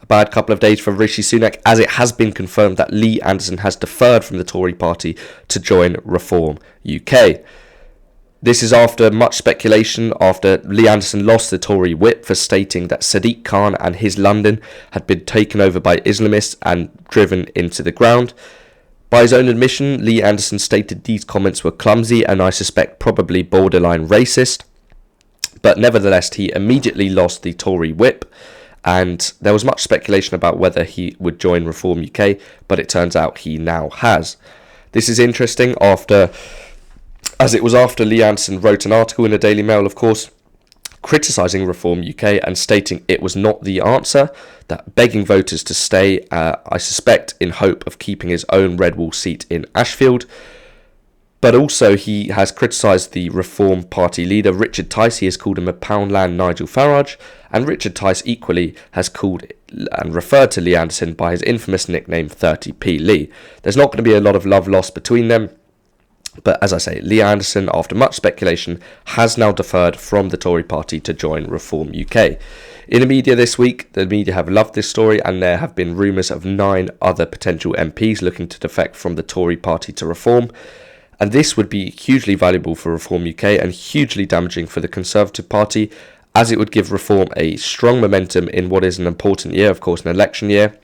bad couple of days for Rishi Sunak, as it has been confirmed that Lee Anderson has deferred from the Tory party to join Reform UK. This is after much speculation after Lee Anderson lost the Tory whip for stating that Sadiq Khan and his London had been taken over by Islamists and driven into the ground. By his own admission, Lee Anderson stated these comments were clumsy and I suspect probably borderline racist. But nevertheless, he immediately lost the Tory whip, and there was much speculation about whether he would join Reform UK, but it turns out he now has. This is interesting as it was after Lee Anderson wrote an article in the Daily Mail, of course, criticising Reform UK and stating it was not the answer, that begging voters to stay, I suspect in hope of keeping his own Red Wall seat in Ashfield. But also he has criticised the Reform Party leader Richard Tice. He has called him a Poundland Nigel Farage, and Richard Tice equally has called and referred to Lee Anderson by his infamous nickname 30p Lee. There's not going to be a lot of love lost between them, but as I say, Lee Anderson, after much speculation, has now deferred from the Tory party to join Reform UK. In the media this week, the media have loved this story, and there have been rumours of 9 other potential MPs looking to defect from the Tory party to Reform. And this would be hugely valuable for Reform UK and hugely damaging for the Conservative Party, as it would give Reform a strong momentum in what is an important year, of course, an election year.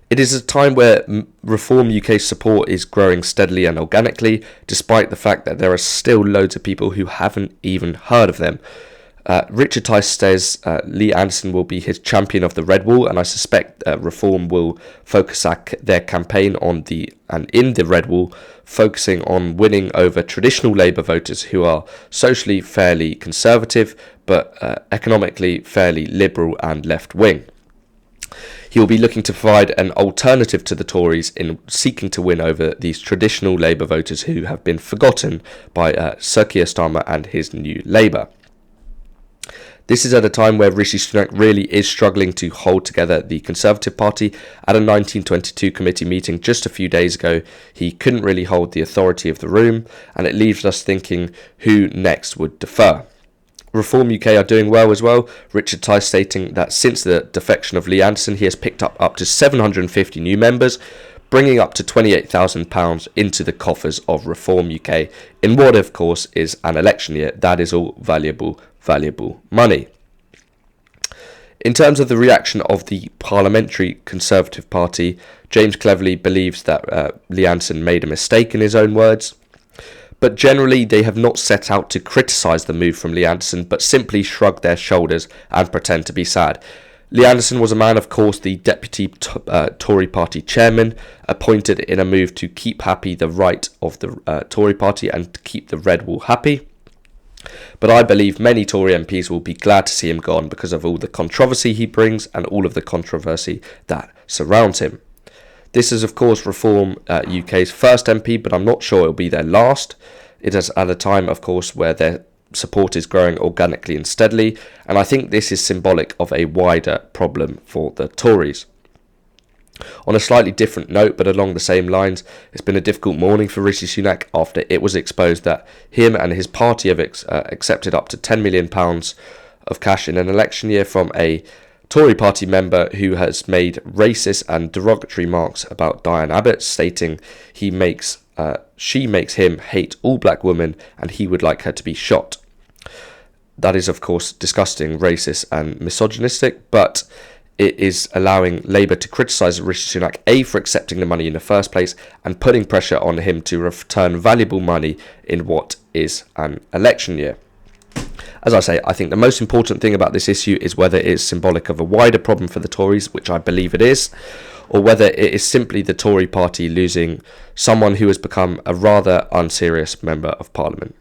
It is a time where Reform UK's support is growing steadily and organically, despite the fact that there are still loads of people who haven't even heard of them. Richard Tice says Lee Anderson will be his champion of the Red Wall, and I suspect Reform will focus their campaign in the Red Wall, focusing on winning over traditional Labour voters who are socially fairly conservative, but economically fairly liberal and left-wing. He will be looking to provide an alternative to the Tories in seeking to win over these traditional Labour voters who have been forgotten by Sir Keir Starmer and his new Labour. This is at a time where Rishi Sunak really is struggling to hold together the Conservative Party. At a 1922 committee meeting just a few days ago, he couldn't really hold the authority of the room, and it leaves us thinking who next would defer. Reform UK are doing well as well, Richard Tice stating that since the defection of Lee Anderson, he has picked up to 750 new members, bringing up to £28,000 into the coffers of Reform UK in what, of course, is an election year. That is all valuable money. In terms of the reaction of the Parliamentary Conservative Party, James Cleverly believes that Lee Anderson made a mistake in his own words. But generally, they have not set out to criticise the move from Lee Anderson, but simply shrug their shoulders and pretend to be sad. Lee Anderson was a man, of course, the deputy Tory party chairman, appointed in a move to keep happy the right of the Tory party and to keep the Red Wall happy. But I believe many Tory MPs will be glad to see him gone because of all the controversy he brings and all of the controversy that surrounds him. This is, of course, Reform UK's first MP, but I'm not sure it'll be their last. It is at a time, of course, where their support is growing organically and steadily, and I think this is symbolic of a wider problem for the Tories. On a slightly different note, but along the same lines, it's been a difficult morning for Rishi Sunak after it was exposed that him and his party have accepted up to £10 million of cash in an election year from a Tory party member who has made racist and derogatory remarks about Diane Abbott, stating she makes him hate all black women and he would like her to be shot. That is, of course, disgusting, racist and misogynistic, but it is allowing Labour to criticise Rishi Sunak, A, for accepting the money in the first place and putting pressure on him to return valuable money in what is an election year. As I say, I think the most important thing about this issue is whether it is symbolic of a wider problem for the Tories, which I believe it is, or whether it is simply the Tory party losing someone who has become a rather unserious member of Parliament.